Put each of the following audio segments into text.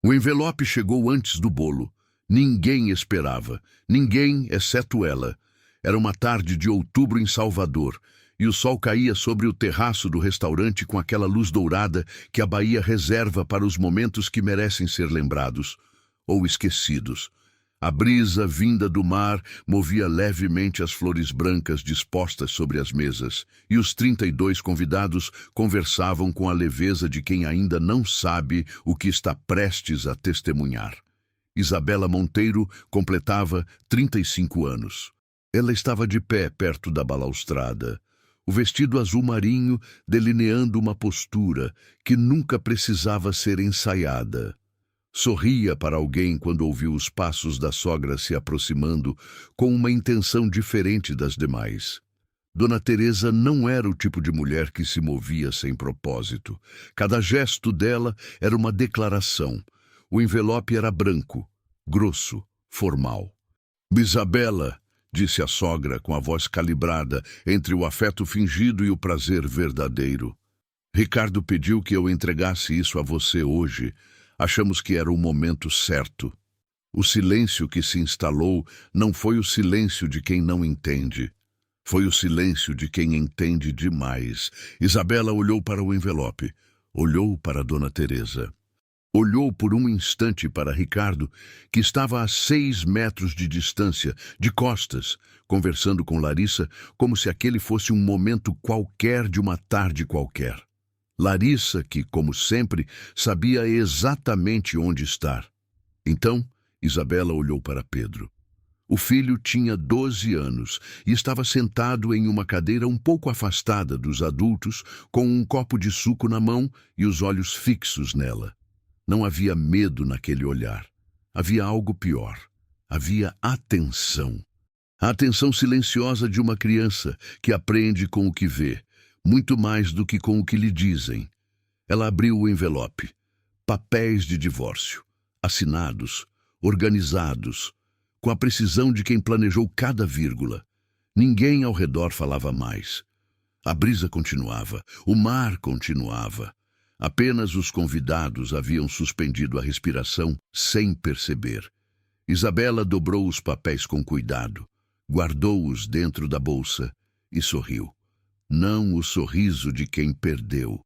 O envelope chegou antes do bolo. Ninguém esperava. Ninguém, exceto ela. Era uma tarde de outubro em Salvador, e o sol caía sobre o terraço do restaurante com aquela luz dourada que a Bahia reserva para os momentos que merecem ser lembrados ou esquecidos. A brisa vinda do mar movia levemente as flores brancas dispostas sobre as mesas, e os 32 convidados conversavam com a leveza de quem ainda não sabe o que está prestes a testemunhar. Isabela Monteiro completava 35 anos. Ela estava de pé perto da balaustrada, o vestido azul marinho delineando uma postura que nunca precisava ser ensaiada. Sorria para alguém quando ouviu os passos da sogra se aproximando com uma intenção diferente das demais. Dona Teresa não era o tipo de mulher que se movia sem propósito. Cada gesto dela era uma declaração. O envelope era branco, grosso, formal. «Isabela», disse a sogra com a voz calibrada entre o afeto fingido e o prazer verdadeiro. «Ricardo pediu que eu entregasse isso a você hoje. Achamos que era o momento certo. O silêncio que se instalou não foi o silêncio de quem não entende. Foi o silêncio de quem entende demais». Isabela olhou para o envelope. Olhou para Dona Teresa. Olhou por um instante para Ricardo, que estava a 6 metros de distância, de costas, conversando com Larissa como se aquele fosse um momento qualquer de uma tarde qualquer. Larissa, que, como sempre, sabia exatamente onde estar. Então, Isabela olhou para Pedro. O filho tinha 12 anos e estava sentado em uma cadeira um pouco afastada dos adultos, com um copo de suco na mão e os olhos fixos nela. Não havia medo naquele olhar. Havia algo pior. Havia atenção. A atenção silenciosa de uma criança que aprende com o que vê, muito mais do que com o que lhe dizem. Ela abriu o envelope. Papéis de divórcio, assinados, organizados, com a precisão de quem planejou cada vírgula. Ninguém ao redor falava mais. A brisa continuava, o mar continuava. Apenas os convidados haviam suspendido a respiração sem perceber. Isabela dobrou os papéis com cuidado, guardou-os dentro da bolsa e sorriu. Não o sorriso de quem perdeu,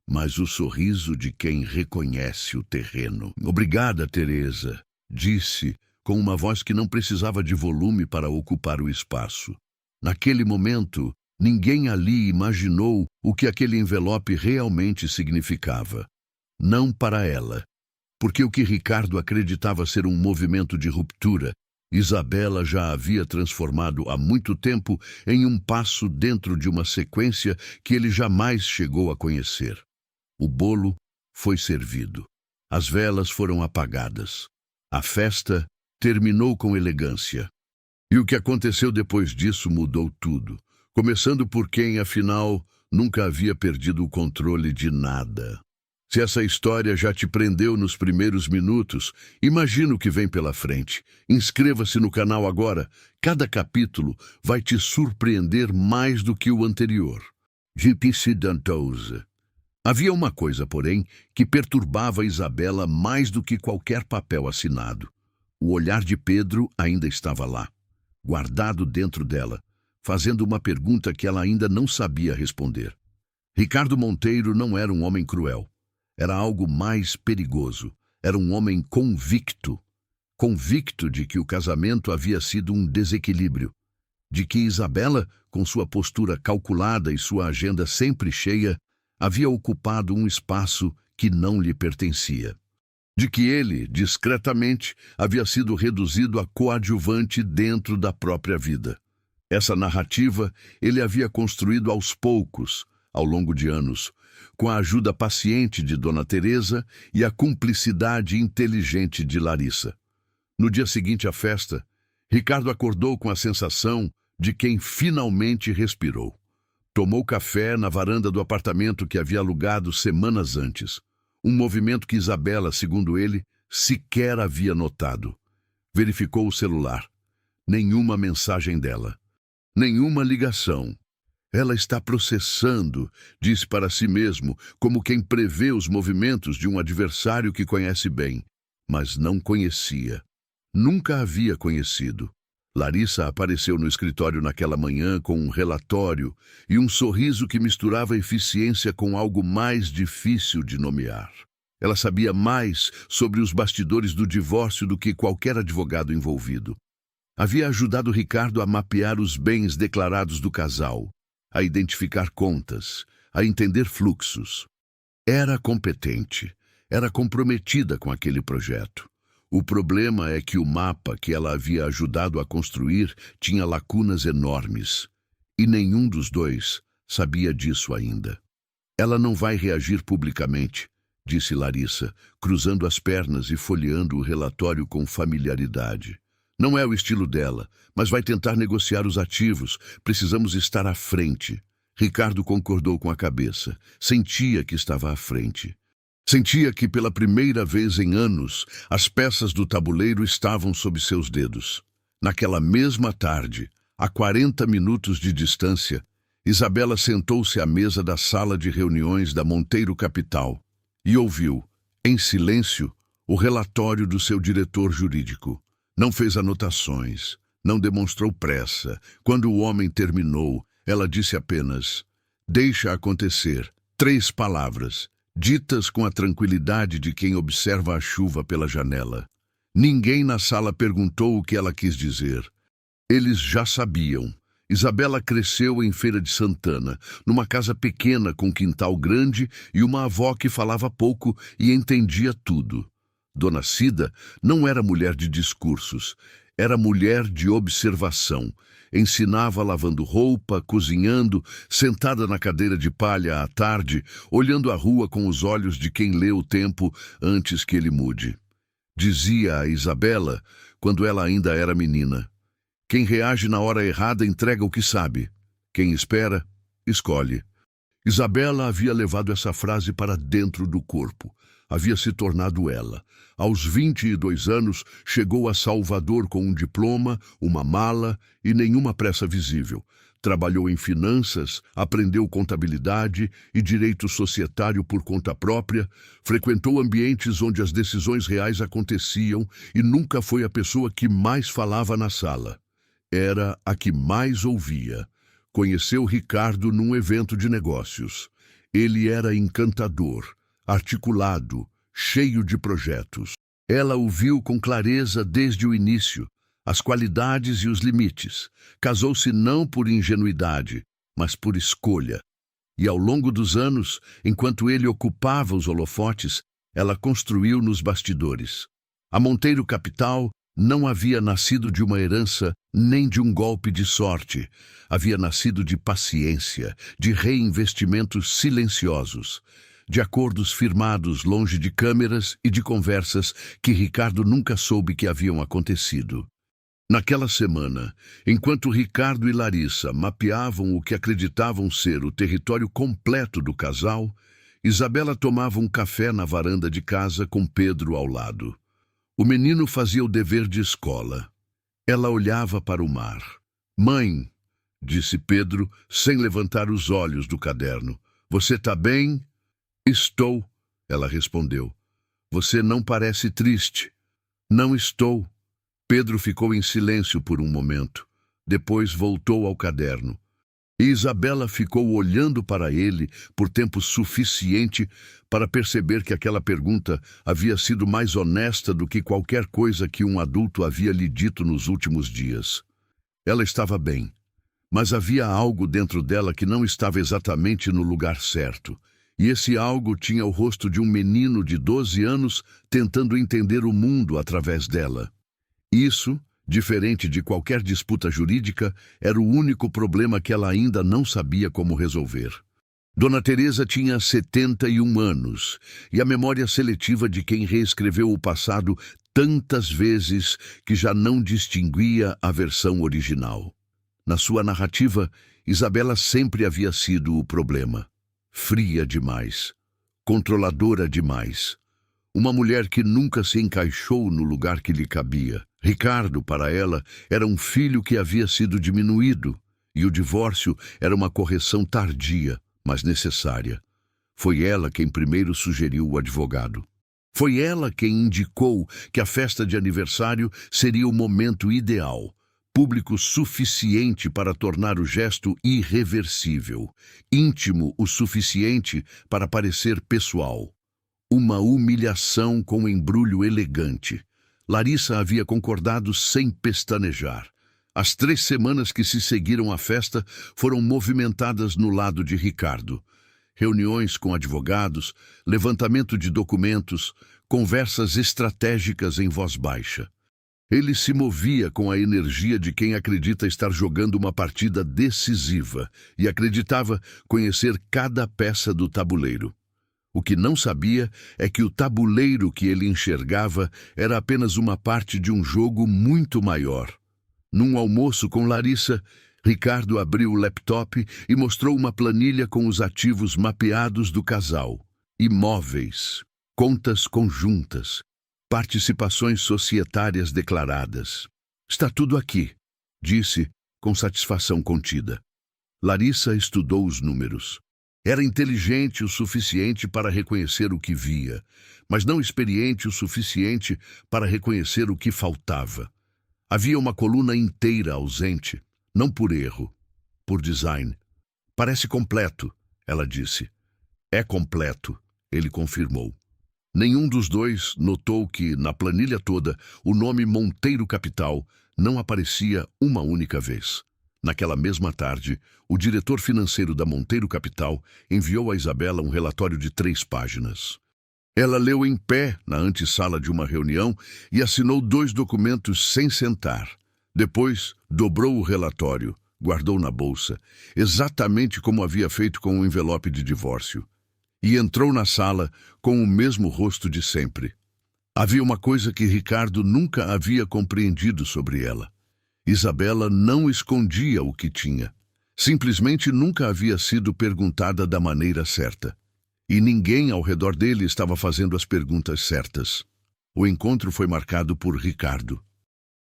mas o sorriso de quem reconhece o terreno. «Obrigada, Teresa», disse, com uma voz que não precisava de volume para ocupar o espaço. Naquele momento, ninguém ali imaginou o que aquele envelope realmente significava. Não para ela, porque o que Ricardo acreditava ser um movimento de ruptura, Isabela já havia transformado há muito tempo em um passo dentro de uma sequência que ele jamais chegou a conhecer. O bolo foi servido. As velas foram apagadas. A festa terminou com elegância. E o que aconteceu depois disso mudou tudo, começando por quem, afinal, nunca havia perdido o controle de nada. Se essa história já te prendeu nos primeiros minutos, imagina o que vem pela frente. Inscreva-se no canal agora. Cada capítulo vai te surpreender mais do que o anterior. G.P.C. Dantosa. Havia uma coisa, porém, que perturbava Isabela mais do que qualquer papel assinado. O olhar de Pedro ainda estava lá, guardado dentro dela, fazendo uma pergunta que ela ainda não sabia responder. Ricardo Monteiro não era um homem cruel. Era algo mais perigoso. Era um homem convicto. Convicto de que o casamento havia sido um desequilíbrio. De que Isabela, com sua postura calculada e sua agenda sempre cheia, havia ocupado um espaço que não lhe pertencia. De que ele, discretamente, havia sido reduzido a coadjuvante dentro da própria vida. Essa narrativa ele havia construído aos poucos, ao longo de anos, com a ajuda paciente de Dona Teresa e a cumplicidade inteligente de Larissa. No dia seguinte à festa, Ricardo acordou com a sensação de quem finalmente respirou. Tomou café na varanda do apartamento que havia alugado semanas antes. Um movimento que Isabela, segundo ele, sequer havia notado. Verificou o celular. Nenhuma mensagem dela. Nenhuma ligação. Ela está processando, disse para si mesmo, como quem prevê os movimentos de um adversário que conhece bem. mas não conhecia. Nunca havia conhecido. Larissa apareceu no escritório naquela manhã com um relatório e um sorriso que misturava eficiência com algo mais difícil de nomear. Ela sabia mais sobre os bastidores do divórcio do que qualquer advogado envolvido. Havia ajudado Ricardo a mapear os bens declarados do casal, a identificar contas, a entender fluxos. Era competente, era comprometida com aquele projeto. O problema é que o mapa que ela havia ajudado a construir tinha lacunas enormes, e nenhum dos dois sabia disso ainda. Ela não vai reagir publicamente, disse Larissa, cruzando as pernas e folheando o relatório com familiaridade. Não é o estilo dela, mas vai tentar negociar os ativos. Precisamos estar à frente. Ricardo concordou com a cabeça. Sentia que estava à frente. Sentia que, pela primeira vez em anos, as peças do tabuleiro estavam sob seus dedos. Naquela mesma tarde, a 40 minutos de distância, Isabela sentou-se à mesa da sala de reuniões da Monteiro Capital e ouviu, em silêncio, o relatório do seu diretor jurídico. Não fez anotações, não demonstrou pressa. Quando o homem terminou, ela disse apenas: "Deixa acontecer", 3 palavras, ditas com a tranquilidade de quem observa a chuva pela janela. Ninguém na sala perguntou o que ela quis dizer. Eles já sabiam. Isabela cresceu em Feira de Santana, numa casa pequena com quintal grande e uma avó que falava pouco e entendia tudo. Dona Cida não era mulher de discursos, era mulher de observação. Ensinava lavando roupa, cozinhando, sentada na cadeira de palha à tarde, olhando a rua com os olhos de quem lê o tempo antes que ele mude. Dizia a Isabela, quando ela ainda era menina: "Quem reage na hora errada entrega o que sabe. Quem espera, escolhe." Isabela havia levado essa frase para dentro do corpo. Havia se tornado ela. Aos 22 anos, chegou a Salvador com um diploma, uma mala e nenhuma pressa visível. Trabalhou em finanças, aprendeu contabilidade e direito societário por conta própria, frequentou ambientes onde as decisões reais aconteciam e nunca foi a pessoa que mais falava na sala. Era a que mais ouvia. Conheceu Ricardo num evento de negócios. Ele era encantador, articulado, cheio de projetos. Ela o viu com clareza desde o início, as qualidades e os limites. Casou-se não por ingenuidade, mas por escolha. E ao longo dos anos, enquanto ele ocupava os holofotes, ela construiu nos bastidores. A Monteiro Capital não havia nascido de uma herança nem de um golpe de sorte. Havia nascido de paciência, de reinvestimentos silenciosos, de acordos firmados longe de câmeras e de conversas que Ricardo nunca soube que haviam acontecido. Naquela semana, enquanto Ricardo e Larissa mapeavam o que acreditavam ser o território completo do casal, Isabela tomava um café na varanda de casa com Pedro ao lado. O menino fazia o dever de escola. Ela olhava para o mar. "Mãe", disse Pedro, sem levantar os olhos do caderno, "você tá bem?" "Estou", ela respondeu. "Você não parece triste." "Não estou." Pedro ficou em silêncio por um momento. Depois voltou ao caderno. E Isabela ficou olhando para ele por tempo suficiente para perceber que aquela pergunta havia sido mais honesta do que qualquer coisa que um adulto havia lhe dito nos últimos dias. Ela estava bem, mas havia algo dentro dela que não estava exatamente no lugar certo. E esse algo tinha o rosto de um menino de 12 anos tentando entender o mundo através dela. Isso, diferente de qualquer disputa jurídica, era o único problema que ela ainda não sabia como resolver. Dona Teresa tinha 71 anos, e a memória seletiva de quem reescreveu o passado tantas vezes que já não distinguia a versão original. Na sua narrativa, Isabela sempre havia sido o problema. Fria demais, controladora demais. Uma mulher que nunca se encaixou no lugar que lhe cabia. Ricardo, para ela, era um filho que havia sido diminuído, e o divórcio era uma correção tardia, mas necessária. Foi ela quem primeiro sugeriu o advogado. Foi ela quem indicou que a festa de aniversário seria o momento ideal, público suficiente para tornar o gesto irreversível, íntimo o suficiente para parecer pessoal. Uma humilhação com embrulho elegante. Larissa havia concordado sem pestanejar. As 3 semanas que se seguiram à festa foram movimentadas no lado de Ricardo. Reuniões com advogados, levantamento de documentos, conversas estratégicas em voz baixa. Ele se movia com a energia de quem acredita estar jogando uma partida decisiva e acreditava conhecer cada peça do tabuleiro. O que não sabia é que o tabuleiro que ele enxergava era apenas uma parte de um jogo muito maior. Num almoço com Larissa, Ricardo abriu o laptop e mostrou uma planilha com os ativos mapeados do casal. Imóveis, contas conjuntas, participações societárias declaradas. Está tudo aqui, disse, com satisfação contida. Larissa estudou os números. Era inteligente o suficiente para reconhecer o que via, mas não experiente o suficiente para reconhecer o que faltava. Havia uma coluna inteira ausente, não por erro, por design. Parece completo, ela disse. É completo, ele confirmou. Nenhum dos dois notou que, na planilha toda, o nome Monteiro Capital não aparecia uma única vez. Naquela mesma tarde, o diretor financeiro da Monteiro Capital enviou a Isabela um relatório de 3 páginas. Ela leu em pé na antessala de uma reunião e assinou 2 documentos sem sentar. Depois, dobrou o relatório, guardou na bolsa, exatamente como havia feito com o envelope de divórcio, e entrou na sala com o mesmo rosto de sempre. Havia uma coisa que Ricardo nunca havia compreendido sobre ela. Isabela não escondia o que tinha. Simplesmente nunca havia sido perguntada da maneira certa. E ninguém ao redor dele estava fazendo as perguntas certas. O encontro foi marcado por Ricardo.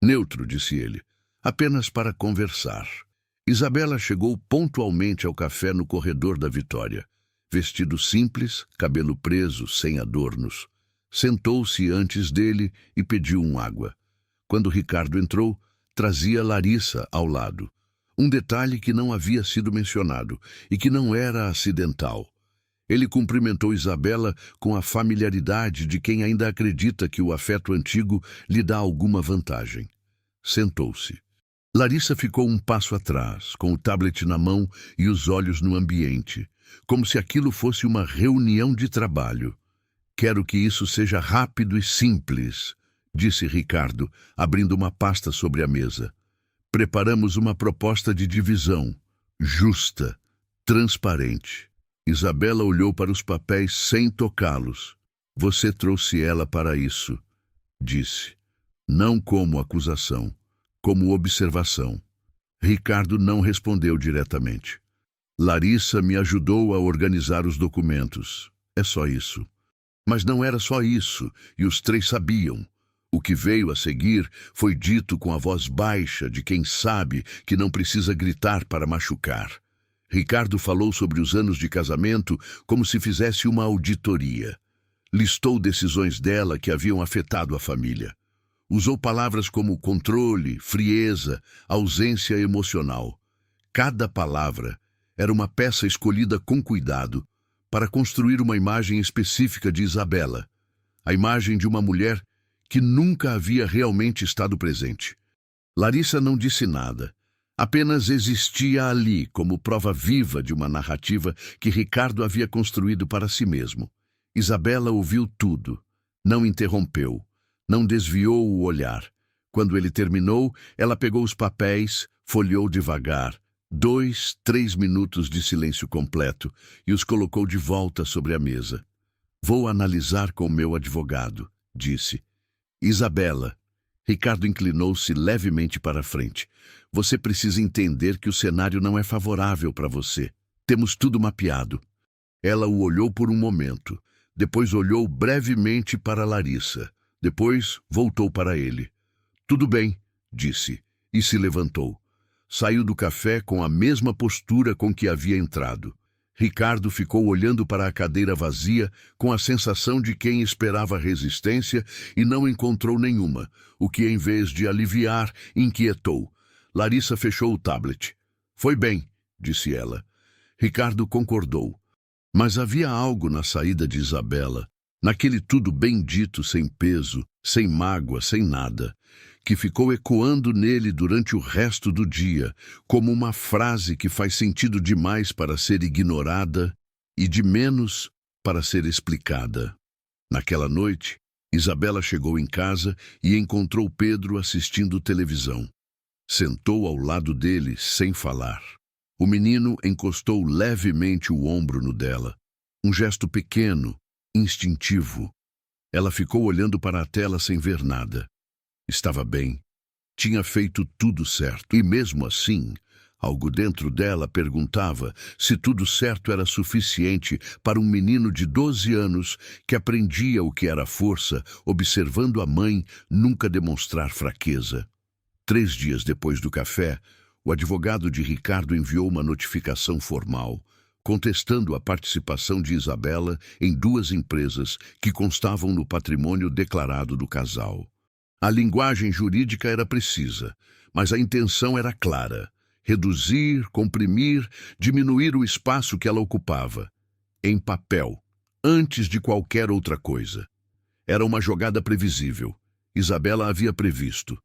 Neutro, disse ele, apenas para conversar. Isabela chegou pontualmente ao café no corredor da Vitória. Vestido simples, cabelo preso, sem adornos. Sentou-se antes dele e pediu água. Quando Ricardo entrou, trazia Larissa ao lado. Um detalhe que não havia sido mencionado e que não era acidental. Ele cumprimentou Isabela com a familiaridade de quem ainda acredita que o afeto antigo lhe dá alguma vantagem. Sentou-se. Larissa ficou um passo atrás, com o tablet na mão e os olhos no ambiente, como se aquilo fosse uma reunião de trabalho. Quero que isso seja rápido e simples, disse Ricardo, abrindo uma pasta sobre a mesa. Preparamos uma proposta de divisão, justa, transparente. Isabela olhou para os papéis sem tocá-los. Você trouxe ela para isso, disse. Não como acusação, como observação. Ricardo não respondeu diretamente. Larissa me ajudou a organizar os documentos. É só isso. Mas não era só isso, e os 3 sabiam. O que veio a seguir foi dito com a voz baixa de quem sabe que não precisa gritar para machucar. Ricardo falou sobre os anos de casamento como se fizesse uma auditoria. Listou decisões dela que haviam afetado a família. Usou palavras como controle, frieza, ausência emocional. Cada palavra era uma peça escolhida com cuidado para construir uma imagem específica de Isabela. A imagem de uma mulher que nunca havia realmente estado presente. Larissa não disse nada. Apenas existia ali como prova viva de uma narrativa que Ricardo havia construído para si mesmo. Isabela ouviu tudo. Não interrompeu. Não desviou o olhar. Quando ele terminou, ela pegou os papéis, folheou devagar. 2, 3 minutos de silêncio completo e os colocou de volta sobre a mesa. Vou analisar com meu advogado, disse. Isabela. Ricardo inclinou-se levemente para a frente. Você precisa entender que o cenário não é favorável para você. Temos tudo mapeado. Ela o olhou por um momento. Depois olhou brevemente para Larissa. Depois voltou para ele. Tudo bem, disse, e se levantou. Saiu do café com a mesma postura com que havia entrado. Ricardo ficou olhando para a cadeira vazia com a sensação de quem esperava resistência e não encontrou nenhuma, o que, em vez de aliviar, inquietou. Larissa fechou o tablet. Foi bem, disse ela. Ricardo concordou. Mas havia algo na saída de Isabela, naquele tudo bem dito sem peso, sem mágoa, sem nada, que ficou ecoando nele durante o resto do dia, como uma frase que faz sentido demais para ser ignorada e de menos para ser explicada. Naquela noite, Isabela chegou em casa e encontrou Pedro assistindo televisão. Sentou ao lado dele sem falar. O menino encostou levemente o ombro no dela. Um gesto pequeno, instintivo. Ela ficou olhando para a tela sem ver nada. Estava bem. Tinha feito tudo certo. E mesmo assim, algo dentro dela perguntava se tudo certo era suficiente para um menino de 12 anos que aprendia o que era força, observando a mãe nunca demonstrar fraqueza. 3 dias depois do café, o advogado de Ricardo enviou uma notificação formal, contestando a participação de Isabela em 2 empresas que constavam no patrimônio declarado do casal. A linguagem jurídica era precisa, mas a intenção era clara: reduzir, comprimir, diminuir o espaço que ela ocupava. Em papel, antes de qualquer outra coisa. Era uma jogada previsível. Isabela havia previsto.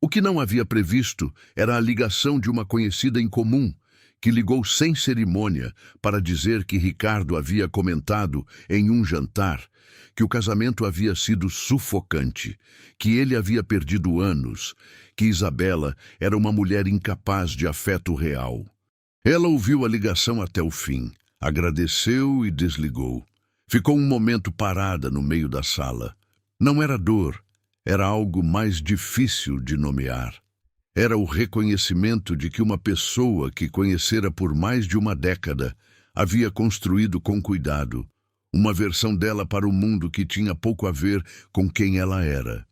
O que não havia previsto era a ligação de uma conhecida em comum, que ligou sem cerimônia para dizer que Ricardo havia comentado em um jantar que o casamento havia sido sufocante, que ele havia perdido anos, que Isabela era uma mulher incapaz de afeto real. Ela ouviu a ligação até o fim, agradeceu e desligou. Ficou um momento parada no meio da sala. Não era dor. Era algo mais difícil de nomear. Era o reconhecimento de que uma pessoa que conhecera por mais de uma década havia construído com cuidado uma versão dela para o mundo que tinha pouco a ver com quem ela era.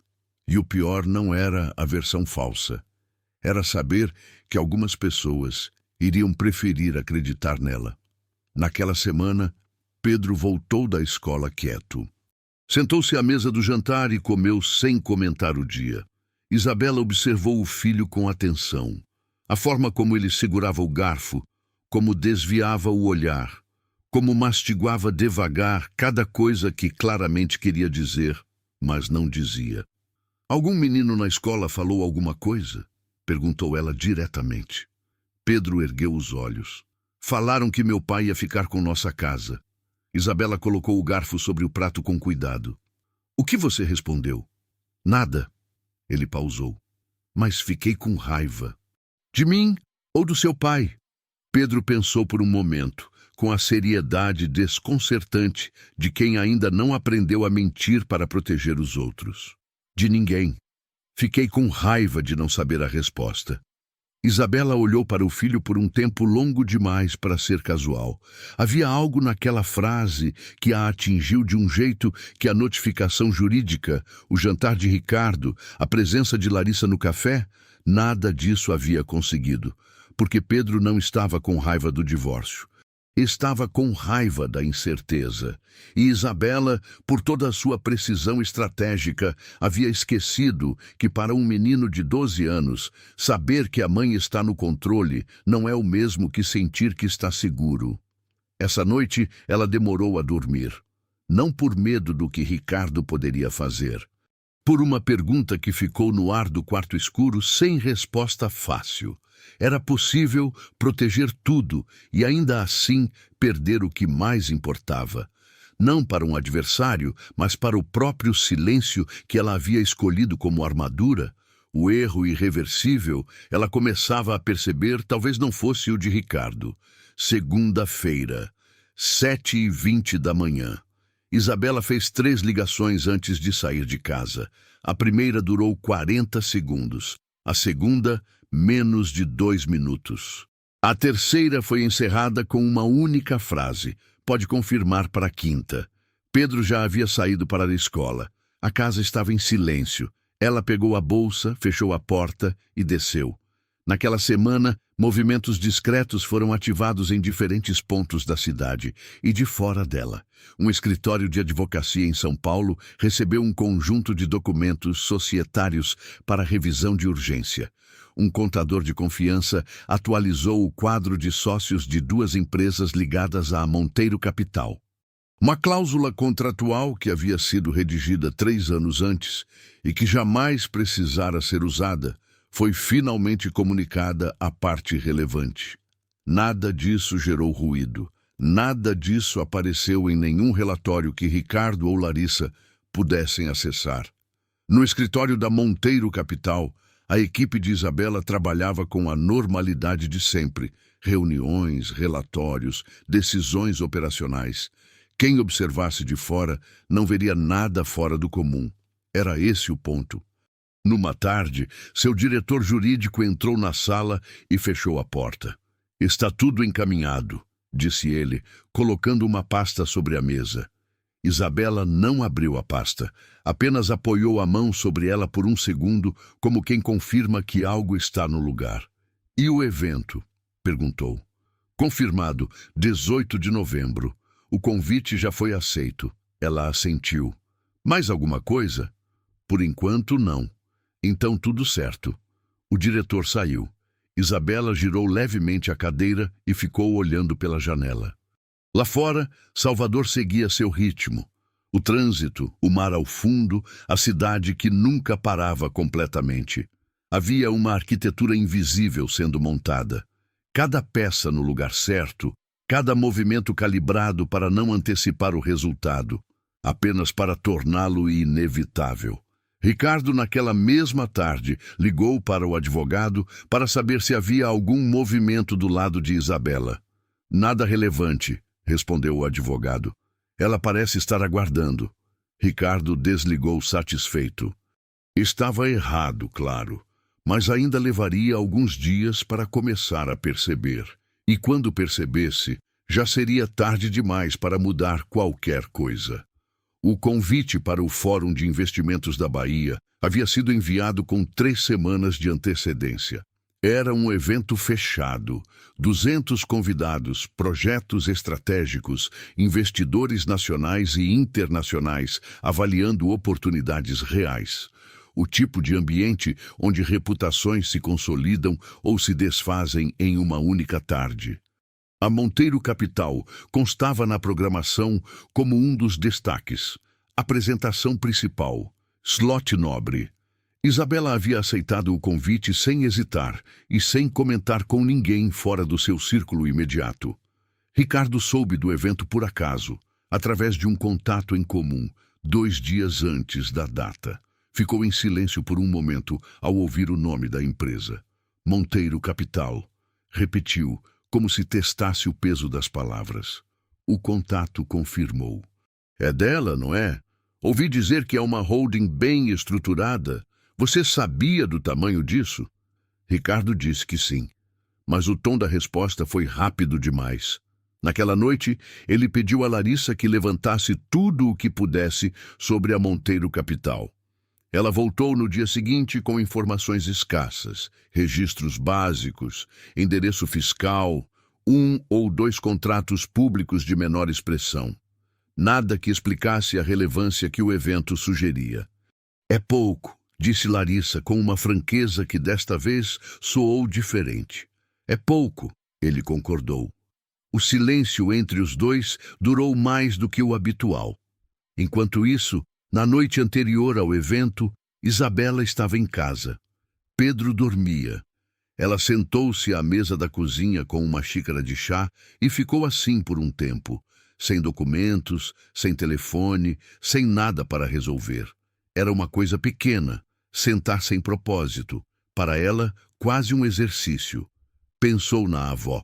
E o pior não era a versão falsa. Era saber que algumas pessoas iriam preferir acreditar nela. Naquela semana, Pedro voltou da escola quieto. Sentou-se à mesa do jantar e comeu sem comentar o dia. Isabela observou o filho com atenção. A forma como ele segurava o garfo, como desviava o olhar, como mastiguava devagar cada coisa que claramente queria dizer, mas não dizia. Algum menino na escola falou alguma coisa? Perguntou ela diretamente. Pedro ergueu os olhos. Falaram que meu pai ia ficar com nossa casa. Isabela colocou o garfo sobre o prato com cuidado. O que você respondeu? Nada. Ele pausou. Mas fiquei com raiva. De mim ou do seu pai? Pedro pensou por um momento, com a seriedade desconcertante de quem ainda não aprendeu a mentir para proteger os outros. De ninguém. Fiquei com raiva de não saber a resposta. Isabela olhou para o filho por um tempo longo demais para ser casual. Havia algo naquela frase que a atingiu de um jeito que a notificação jurídica, o jantar de Ricardo, a presença de Larissa no café, nada disso havia conseguido, porque Pedro não estava com raiva do divórcio. Estava com raiva da incerteza. E Isabela, por toda a sua precisão estratégica, havia esquecido que para um menino de 12 anos, saber que a mãe está no controle não é o mesmo que sentir que está seguro. Essa noite ela demorou a dormir. Não por medo do que Ricardo poderia fazer. Por uma pergunta que ficou no ar do quarto escuro sem resposta fácil. Era possível proteger tudo e ainda assim perder o que mais importava. Não para um adversário, mas para o próprio silêncio que ela havia escolhido como armadura. O erro irreversível, ela começava a perceber, talvez não fosse o de Ricardo. Segunda-feira, 7h20 da manhã. Isabela fez 3 ligações antes de sair de casa. A primeira durou 40 segundos. A segunda, menos de 2 minutos. A terceira foi encerrada com uma única frase. Pode confirmar para a quinta. Pedro já havia saído para a escola. A casa estava em silêncio. Ela pegou a bolsa, fechou a porta e desceu. Naquela semana, Movimentos discretos foram ativados em diferentes pontos da cidade e de fora dela. Um escritório de advocacia em São Paulo recebeu um conjunto de documentos societários para revisão de urgência. Um contador de confiança atualizou o quadro de sócios de duas empresas ligadas à Monteiro Capital. Uma cláusula contratual que havia sido redigida 3 anos antes e que jamais precisara ser usada foi finalmente comunicada à parte relevante. Nada disso gerou ruído. Nada disso apareceu em nenhum relatório que Ricardo ou Larissa pudessem acessar. No escritório da Monteiro Capital, a equipe de Isabela trabalhava com a normalidade de sempre. Reuniões, relatórios, decisões operacionais. Quem observasse de fora não veria nada fora do comum. Era esse o ponto. Numa tarde, seu diretor jurídico entrou na sala e fechou a porta. "Está tudo encaminhado", disse ele, colocando uma pasta sobre a mesa. Isabela não abriu a pasta, apenas apoiou a mão sobre ela por um segundo, como quem confirma que algo está no lugar. "E o evento?", perguntou. "Confirmado, 18 de novembro. O convite já foi aceito." Ela assentiu. "Mais alguma coisa?" "Por enquanto, não." "Então tudo certo." O diretor saiu. Isabela girou levemente a cadeira e ficou olhando pela janela. Lá fora, Salvador seguia seu ritmo. O trânsito, o mar ao fundo, a cidade que nunca parava completamente. Havia uma arquitetura invisível sendo montada. Cada peça no lugar certo, cada movimento calibrado para não antecipar o resultado, apenas para torná-lo inevitável. Ricardo, naquela mesma tarde, ligou para o advogado para saber se havia algum movimento do lado de Isabela. "Nada relevante", respondeu o advogado. "Ela parece estar aguardando." Ricardo desligou satisfeito. Estava errado, claro, mas ainda levaria alguns dias para começar a perceber. E quando percebesse, já seria tarde demais para mudar qualquer coisa. O convite para o Fórum de Investimentos da Bahia havia sido enviado com 3 semanas de antecedência. Era um evento fechado, 200 convidados, projetos estratégicos, investidores nacionais e internacionais avaliando oportunidades reais. O tipo de ambiente onde reputações se consolidam ou se desfazem em uma única tarde. A Monteiro Capital constava na programação como um dos destaques. Apresentação principal, slot nobre. Isabela havia aceitado o convite sem hesitar e sem comentar com ninguém fora do seu círculo imediato. Ricardo soube do evento por acaso, através de um contato em comum, 2 dias antes da data. Ficou em silêncio por um momento ao ouvir o nome da empresa. Monteiro Capital. Repetiu, como se testasse o peso das palavras. O contato confirmou. "É dela, não é? Ouvi dizer que é uma holding bem estruturada. Você sabia do tamanho disso?" Ricardo disse que sim, mas o tom da resposta foi rápido demais. Naquela noite, ele pediu a Larissa que levantasse tudo o que pudesse sobre a Monteiro Capital. Ela voltou no dia seguinte com informações escassas, registros básicos, endereço fiscal, 1 ou 2 contratos públicos de menor expressão. Nada que explicasse a relevância que o evento sugeria. "É pouco", disse Larissa com uma franqueza que desta vez soou diferente. "É pouco", ele concordou. O silêncio entre os dois durou mais do que o habitual. Enquanto isso, na noite anterior ao evento, Isabela estava em casa. Pedro dormia. Ela sentou-se à mesa da cozinha com uma xícara de chá e ficou assim por um tempo, sem documentos, sem telefone, sem nada para resolver. Era uma coisa pequena, sentar sem propósito. Para ela, quase um exercício. Pensou na avó.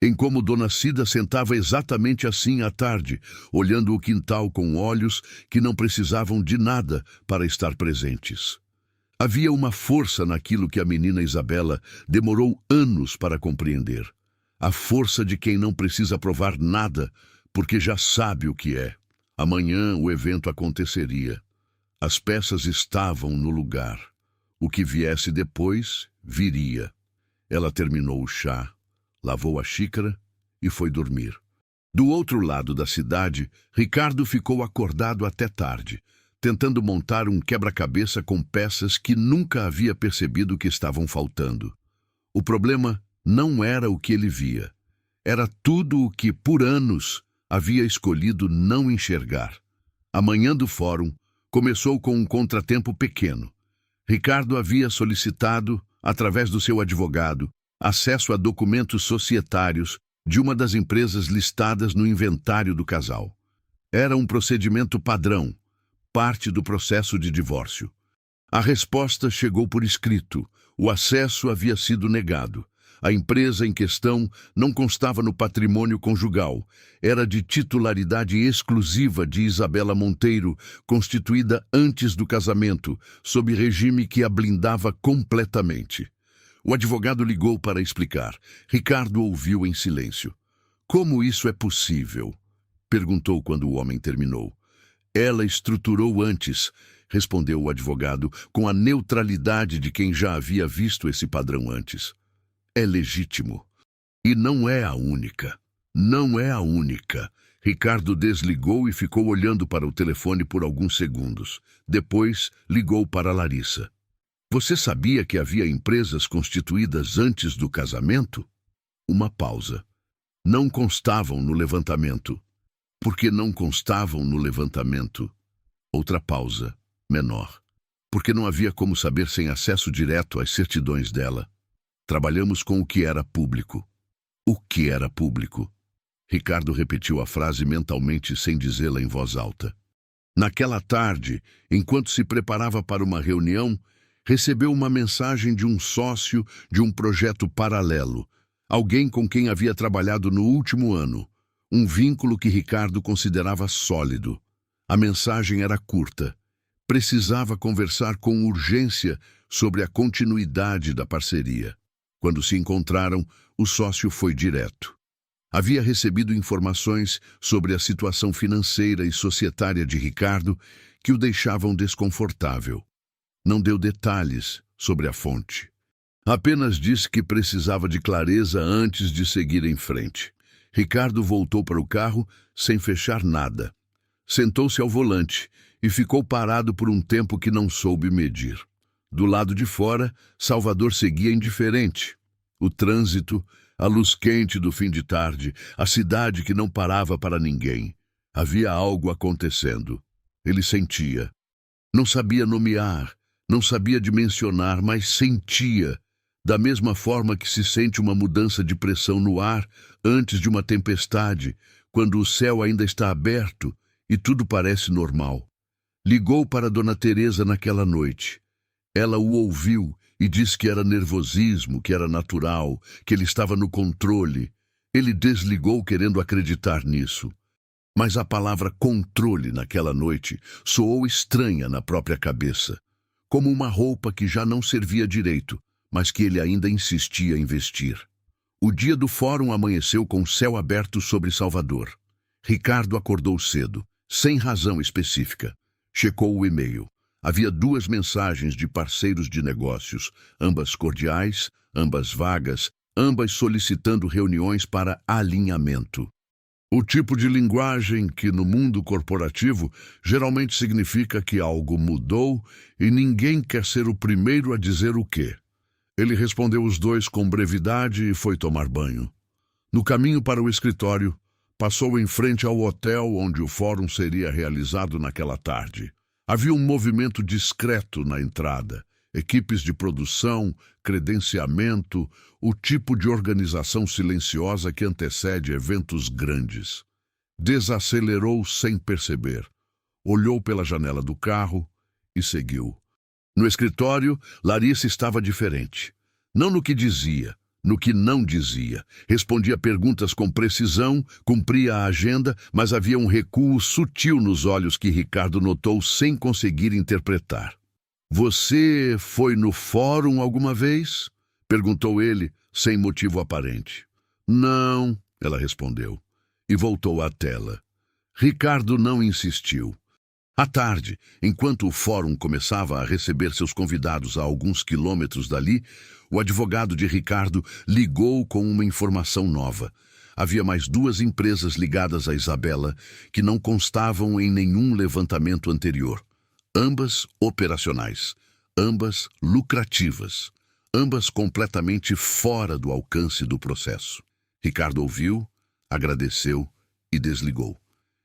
Em como Dona Cida sentava exatamente assim à tarde, olhando o quintal com olhos que não precisavam de nada para estar presentes. Havia uma força naquilo que a menina Isabela demorou anos para compreender. A força de quem não precisa provar nada, porque já sabe o que é. Amanhã o evento aconteceria. As peças estavam no lugar. O que viesse depois, viria. Ela terminou o chá, lavou a xícara e foi dormir. Do outro lado da cidade, Ricardo ficou acordado até tarde, tentando montar um quebra-cabeça com peças que nunca havia percebido que estavam faltando. O problema não era o que ele via. Era tudo o que, por anos, havia escolhido não enxergar. A manhã do fórum começou com um contratempo pequeno. Ricardo havia solicitado, através do seu advogado, acesso a documentos societários de uma das empresas listadas no inventário do casal. Era um procedimento padrão, parte do processo de divórcio. A resposta chegou por escrito. O acesso havia sido negado. A empresa em questão não constava no patrimônio conjugal. Era de titularidade exclusiva de Isabela Monteiro, constituída antes do casamento, sob regime que a blindava completamente. O advogado ligou para explicar. Ricardo ouviu em silêncio. "Como isso é possível?" perguntou quando o homem terminou. "Ela estruturou antes", respondeu o advogado, com a neutralidade de quem já havia visto esse padrão antes. "É legítimo. E não é a única. Não é a única." Ricardo desligou e ficou olhando para o telefone por alguns segundos. Depois, ligou para Larissa. "Você sabia que havia empresas constituídas antes do casamento?" Uma pausa. "Não constavam no levantamento." "Por que não constavam no levantamento?" Outra pausa, menor. "Porque não havia como saber sem acesso direto às certidões dela. Trabalhamos com o que era público." "O que era público?" Ricardo repetiu a frase mentalmente sem dizê-la em voz alta. Naquela tarde, enquanto se preparava para uma reunião, recebeu uma mensagem de um sócio de um projeto paralelo, alguém com quem havia trabalhado no último ano, um vínculo que Ricardo considerava sólido. A mensagem era curta. Precisava conversar com urgência sobre a continuidade da parceria. Quando se encontraram, o sócio foi direto. Havia recebido informações sobre a situação financeira e societária de Ricardo que o deixavam desconfortável. Não deu detalhes sobre a fonte. Apenas disse que precisava de clareza antes de seguir em frente. Ricardo voltou para o carro sem fechar nada. Sentou-se ao volante e ficou parado por um tempo que não soube medir. Do lado de fora, Salvador seguia indiferente. O trânsito, a luz quente do fim de tarde, a cidade que não parava para ninguém. Havia algo acontecendo. Ele sentia. Não sabia nomear, não sabia dimensionar, mas sentia, da mesma forma que se sente uma mudança de pressão no ar antes de uma tempestade, quando o céu ainda está aberto e tudo parece normal. Ligou para Dona Teresa naquela noite. Ela o ouviu e disse que era nervosismo, que era natural, que ele estava no controle. Ele desligou querendo acreditar nisso. Mas a palavra controle naquela noite soou estranha na própria cabeça, como uma roupa que já não servia direito, mas que ele ainda insistia em vestir. O dia do fórum amanheceu com o céu aberto sobre Salvador. Ricardo acordou cedo, sem razão específica. Checou o e-mail. Havia 2 mensagens de parceiros de negócios, ambas cordiais, ambas vagas, ambas solicitando reuniões para alinhamento. O tipo de linguagem que, no mundo corporativo, geralmente significa que algo mudou e ninguém quer ser o primeiro a dizer o quê. Ele respondeu os 2 com brevidade e foi tomar banho. No caminho para o escritório, passou em frente ao hotel onde o fórum seria realizado naquela tarde. Havia um movimento discreto na entrada, equipes de produção, credenciamento, o tipo de organização silenciosa que antecede eventos grandes. Desacelerou sem perceber. Olhou pela janela do carro e seguiu. No escritório, Larissa estava diferente. Não no que dizia, no que não dizia. Respondia perguntas com precisão, cumpria a agenda, mas havia um recuo sutil nos olhos que Ricardo notou sem conseguir interpretar. "Você foi no fórum alguma vez?" perguntou ele, sem motivo aparente. "Não", ela respondeu, e voltou à tela. Ricardo não insistiu. À tarde, enquanto o fórum começava a receber seus convidados a alguns quilômetros dali, o advogado de Ricardo ligou com uma informação nova. Havia mais 2 empresas ligadas a Isabela que não constavam em nenhum levantamento anterior. Ambas operacionais, ambas lucrativas, ambas completamente fora do alcance do processo. Ricardo ouviu, agradeceu e desligou.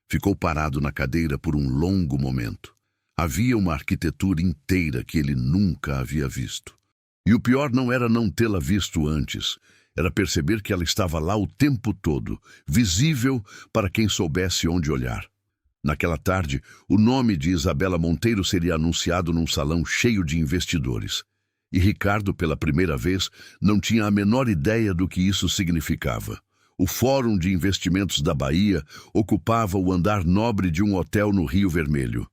Ficou parado na cadeira por um longo momento. Havia uma arquitetura inteira que ele nunca havia visto. E o pior não era não tê-la visto antes, era perceber que ela estava lá o tempo todo, visível para quem soubesse onde olhar. Naquela tarde, o nome de Isabela Monteiro seria anunciado num salão cheio de investidores. E Ricardo, pela primeira vez, não tinha a menor ideia do que isso significava. O Fórum de Investimentos da Bahia ocupava o andar nobre de um hotel no Rio Vermelho.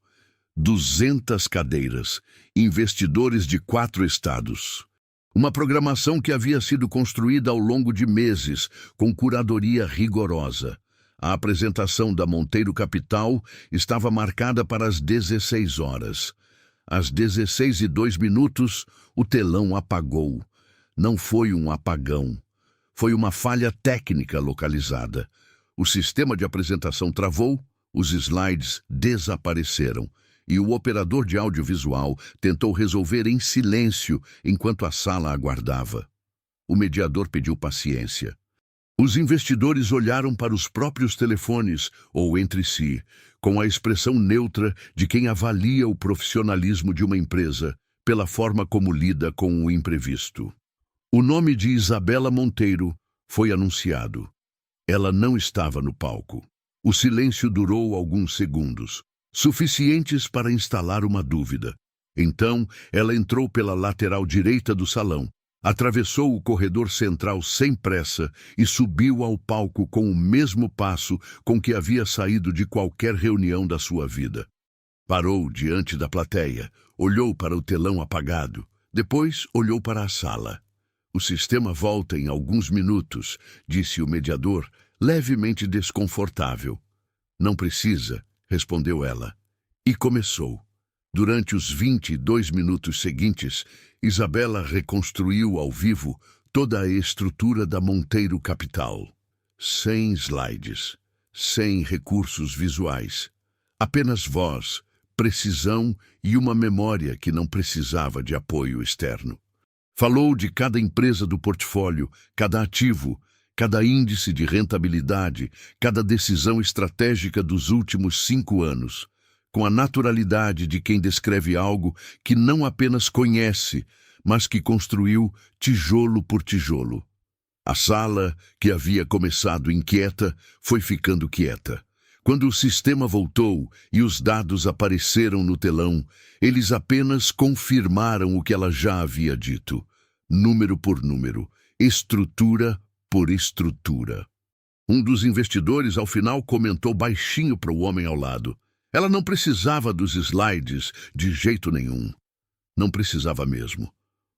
200 cadeiras, investidores de 4 estados. Uma programação que havia sido construída ao longo de meses, com curadoria rigorosa. A apresentação da Monteiro Capital estava marcada para as 16 horas. Às 16h02, o telão apagou. Não foi um apagão. Foi uma falha técnica localizada. O sistema de apresentação travou, os slides desapareceram e o operador de audiovisual tentou resolver em silêncio enquanto a sala aguardava. O mediador pediu paciência. Os investidores olharam para os próprios telefones ou entre si, com a expressão neutra de quem avalia o profissionalismo de uma empresa pela forma como lida com o imprevisto. O nome de Isabela Monteiro foi anunciado. Ela não estava no palco. O silêncio durou alguns segundos, suficientes para instalar uma dúvida. Então, ela entrou pela lateral direita do salão, atravessou o corredor central sem pressa e subiu ao palco com o mesmo passo com que havia saído de qualquer reunião da sua vida. Parou diante da plateia, olhou para o telão apagado, depois olhou para a sala. O sistema volta em alguns minutos, disse o mediador, levemente desconfortável. Não precisa, respondeu ela. E começou. Durante os 22 minutos seguintes, Isabela reconstruiu ao vivo toda a estrutura da Monteiro Capital. Sem slides, sem recursos visuais. Apenas voz, precisão e uma memória que não precisava de apoio externo. Falou de cada empresa do portfólio, cada ativo, cada índice de rentabilidade, cada decisão estratégica dos últimos 5 anos, com a naturalidade de quem descreve algo que não apenas conhece, mas que construiu tijolo por tijolo. A sala, que havia começado inquieta, foi ficando quieta. Quando o sistema voltou e os dados apareceram no telão, eles apenas confirmaram o que ela já havia dito. Número por número, estrutura por estrutura. Um dos investidores, ao final, comentou baixinho para o homem ao lado. Ela não precisava dos slides de jeito nenhum. Não precisava mesmo.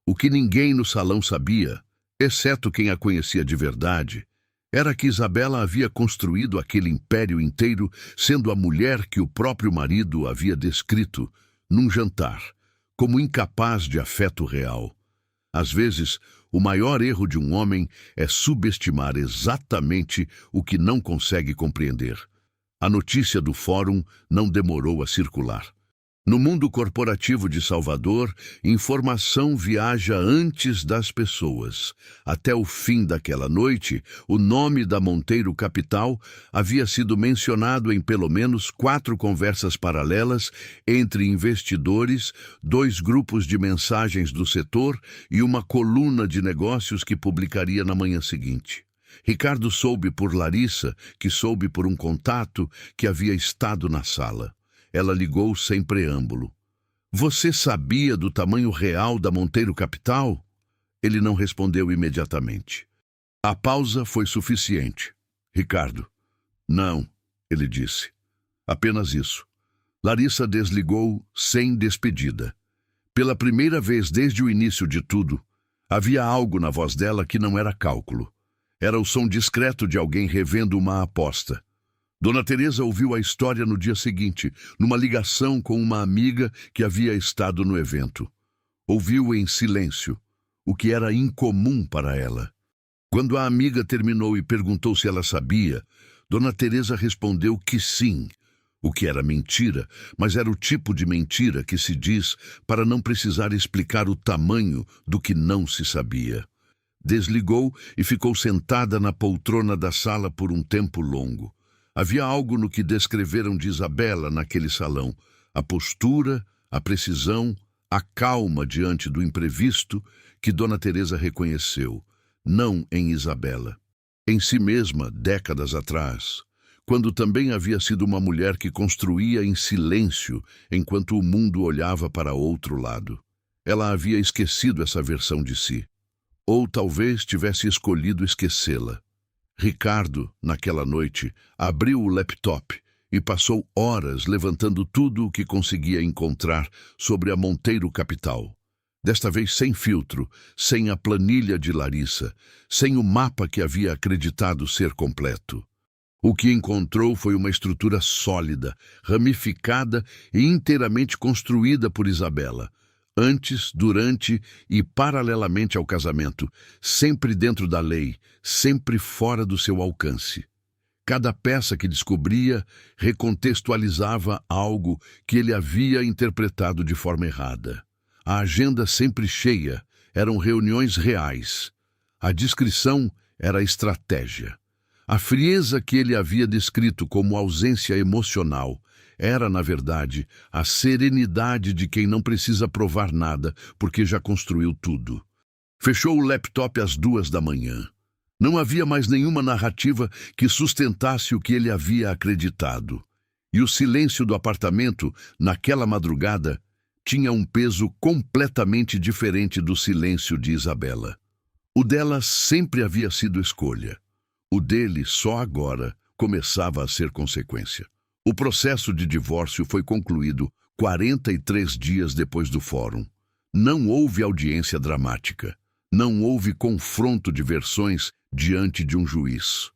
O que ninguém no salão sabia, exceto quem a conhecia de verdade, era que Isabela havia construído aquele império inteiro sendo a mulher que o próprio marido havia descrito, num jantar, como incapaz de afeto real. Às vezes, o maior erro de um homem é subestimar exatamente o que não consegue compreender. A notícia do fórum não demorou a circular. No mundo corporativo de Salvador, informação viaja antes das pessoas. Até o fim daquela noite, o nome da Monteiro Capital havia sido mencionado em pelo menos 4 conversas paralelas entre investidores, 2 grupos de mensagens do setor e uma coluna de negócios que publicaria na manhã seguinte. Ricardo soube por Larissa, que soube por um contato que havia estado na sala. Ela ligou sem preâmbulo. Você sabia do tamanho real da Monteiro Capital? Ele não respondeu imediatamente. A pausa foi suficiente. Ricardo. Não, ele disse. Apenas isso. Larissa desligou sem despedida. Pela primeira vez desde o início de tudo, havia algo na voz dela que não era cálculo. Era o som discreto de alguém revendo uma aposta. Dona Teresa ouviu a história no dia seguinte, numa ligação com uma amiga que havia estado no evento. Ouviu em silêncio, o que era incomum para ela. Quando a amiga terminou e perguntou se ela sabia, Dona Teresa respondeu que sim, o que era mentira, mas era o tipo de mentira que se diz para não precisar explicar o tamanho do que não se sabia. Desligou e ficou sentada na poltrona da sala por um tempo longo. Havia algo no que descreveram de Isabela naquele salão, a postura, a precisão, a calma diante do imprevisto que Dona Teresa reconheceu, não em Isabela, em si mesma décadas atrás, quando também havia sido uma mulher que construía em silêncio enquanto o mundo olhava para outro lado. Ela havia esquecido essa versão de si, ou talvez tivesse escolhido esquecê-la. Ricardo, naquela noite, abriu o laptop e passou horas levantando tudo o que conseguia encontrar sobre a Monteiro Capital. Desta vez sem filtro, sem a planilha de Larissa, sem o mapa que havia acreditado ser completo. O que encontrou foi uma estrutura sólida, ramificada e inteiramente construída por Isabela, antes, durante e paralelamente ao casamento, sempre dentro da lei, sempre fora do seu alcance. Cada peça que descobria recontextualizava algo que ele havia interpretado de forma errada. A agenda sempre cheia, eram reuniões reais. A discrição era estratégia. A frieza que ele havia descrito como ausência emocional era, na verdade, a serenidade de quem não precisa provar nada porque já construiu tudo. Fechou o laptop às 2 da manhã. Não havia mais nenhuma narrativa que sustentasse o que ele havia acreditado. E o silêncio do apartamento, naquela madrugada, tinha um peso completamente diferente do silêncio de Isabela. O dela sempre havia sido escolha. O dele, só agora, começava a ser consequência. O processo de divórcio foi concluído 43 dias depois do fórum. Não houve audiência dramática. Não houve confronto de versões diante de um juiz.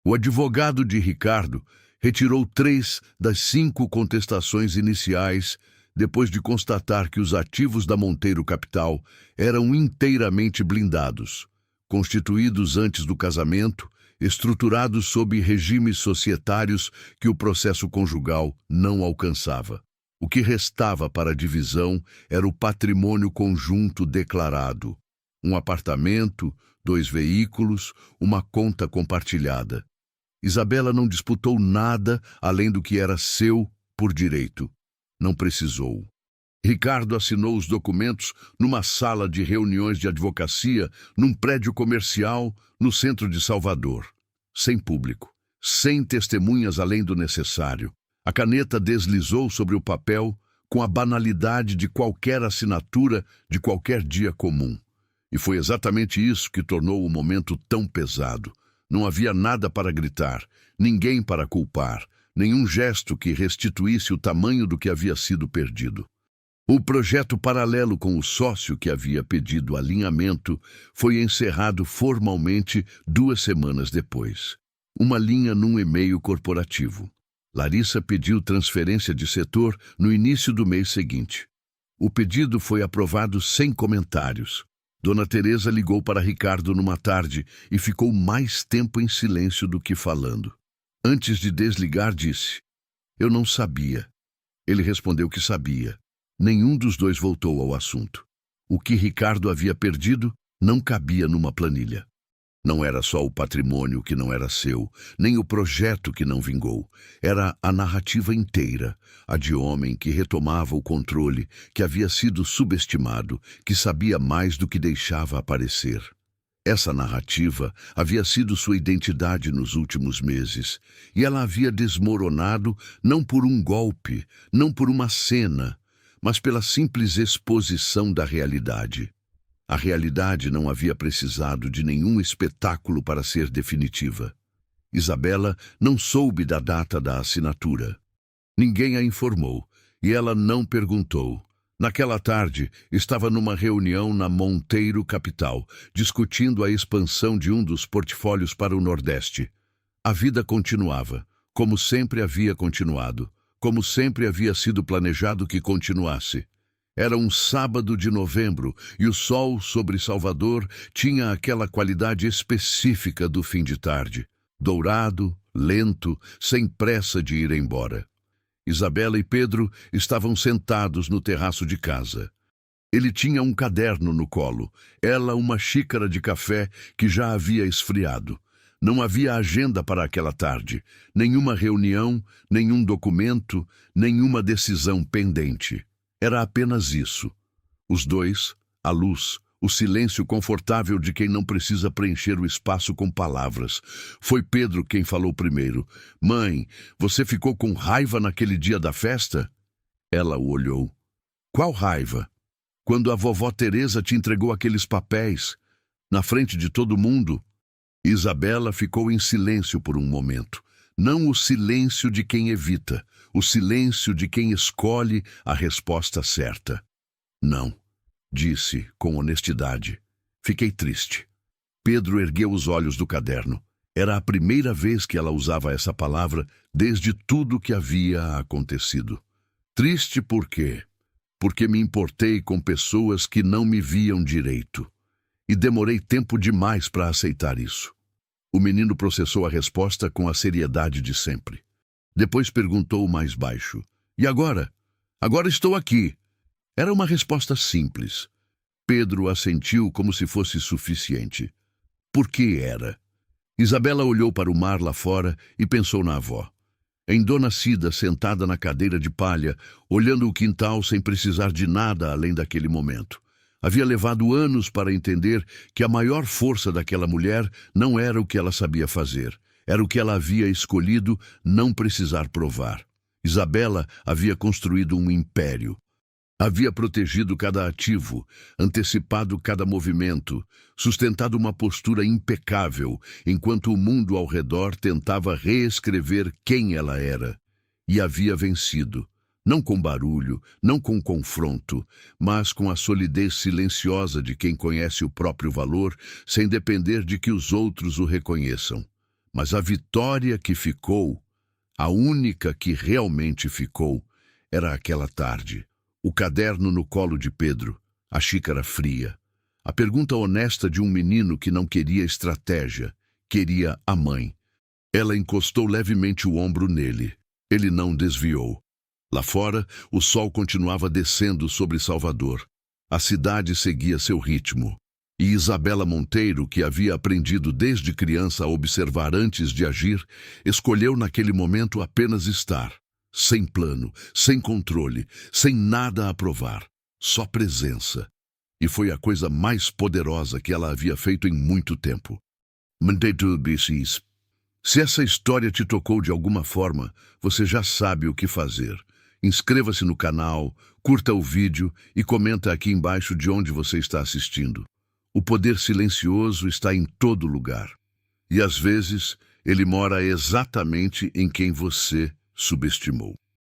O advogado de Ricardo retirou 3 das 5 contestações iniciais depois de constatar que os ativos da Monteiro Capital eram inteiramente blindados, constituídos antes do casamento, estruturados sob regimes societários que o processo conjugal não alcançava. O que restava para a divisão era o patrimônio conjunto declarado. Um apartamento, 2 veículos, uma conta compartilhada. Isabela não disputou nada além do que era seu por direito. Não precisou. Ricardo assinou os documentos numa sala de reuniões de advocacia, num prédio comercial, no centro de Salvador. Sem público, sem testemunhas além do necessário. A caneta deslizou sobre o papel com a banalidade de qualquer assinatura de qualquer dia comum. E foi exatamente isso que tornou o momento tão pesado. Não havia nada para gritar, ninguém para culpar, nenhum gesto que restituísse o tamanho do que havia sido perdido. O projeto paralelo com o sócio que havia pedido alinhamento foi encerrado formalmente 2 semanas depois. Uma linha num e-mail corporativo. Larissa pediu transferência de setor no início do mês seguinte. O pedido foi aprovado sem comentários. Dona Teresa ligou para Ricardo numa tarde e ficou mais tempo em silêncio do que falando. Antes de desligar, disse: "Eu não sabia." Ele respondeu que sabia. Nenhum dos dois voltou ao assunto. O que Ricardo havia perdido não cabia numa planilha. Não era só o patrimônio que não era seu, nem o projeto que não vingou. Era a narrativa inteira, a de homem que retomava o controle, que havia sido subestimado, que sabia mais do que deixava aparecer. Essa narrativa havia sido sua identidade nos últimos meses, e ela havia desmoronado não por um golpe, não por uma cena, mas pela simples exposição da realidade. A realidade não havia precisado de nenhum espetáculo para ser definitiva. Isabela não soube da data da assinatura. Ninguém a informou, e ela não perguntou. Naquela tarde, estava numa reunião na Monteiro Capital, discutindo a expansão de um dos portfólios para o Nordeste. A vida continuava. como sempre havia continuado, como sempre havia sido planejado que continuasse. Era um sábado de novembro e o sol sobre Salvador tinha aquela qualidade específica do fim de tarde, dourado, lento, sem pressa de ir embora. Isabela e Pedro estavam sentados no terraço de casa. Ele tinha um caderno no colo, ela uma xícara de café que já havia esfriado. Não havia agenda para aquela tarde, nenhuma reunião, nenhum documento, nenhuma decisão pendente. Era apenas isso. Os dois, a luz, o silêncio confortável de quem não precisa preencher o espaço com palavras. Foi Pedro quem falou primeiro. Mãe, você ficou com raiva naquele dia da festa? Ela o olhou. Qual raiva? Quando a vovó Teresa te entregou aqueles papéis, na frente de todo mundo? Isabela ficou em silêncio por um momento. Não o silêncio de quem evita, o silêncio de quem escolhe a resposta certa. Não, disse com honestidade. Fiquei triste. Pedro ergueu os olhos do caderno. Era a primeira vez que ela usava essa palavra desde tudo que havia acontecido. Triste por quê? Porque me importei com pessoas que não me viam direito. E demorei tempo demais para aceitar isso. O menino processou a resposta com a seriedade de sempre. Depois perguntou mais baixo. E agora? Agora estou aqui. Era uma resposta simples. Pedro assentiu como se fosse suficiente. Por que era? Isabela olhou para o mar lá fora e pensou na avó. Em Dona Cida, sentada na cadeira de palha, olhando o quintal sem precisar de nada além daquele momento. Havia levado anos para entender que a maior força daquela mulher não era o que ela sabia fazer, era o que ela havia escolhido não precisar provar. Isabela havia construído um império. Havia protegido cada ativo, antecipado cada movimento, sustentado uma postura impecável, enquanto o mundo ao redor tentava reescrever quem ela era. E havia vencido. Não com barulho, não com confronto, mas com a solidez silenciosa de quem conhece o próprio valor, sem depender de que os outros o reconheçam. Mas a vitória que ficou, a única que realmente ficou, era aquela tarde. O caderno no colo de Pedro, a xícara fria. A pergunta honesta de um menino que não queria estratégia, queria a mãe. Ela encostou levemente o ombro nele. Ele não desviou. Lá fora, o sol continuava descendo sobre Salvador. A cidade seguia seu ritmo. E Isabela Monteiro, que havia aprendido desde criança a observar antes de agir, escolheu naquele momento apenas estar. Sem plano, sem controle, sem nada a provar. Só presença. E foi a coisa mais poderosa que ela havia feito em muito tempo. Manteito BCs. Se essa história te tocou de alguma forma, você já sabe o que fazer. Inscreva-se no canal, curta o vídeo e comenta aqui embaixo de onde você está assistindo. O poder silencioso está em todo lugar. E às vezes, ele mora exatamente em quem você subestimou.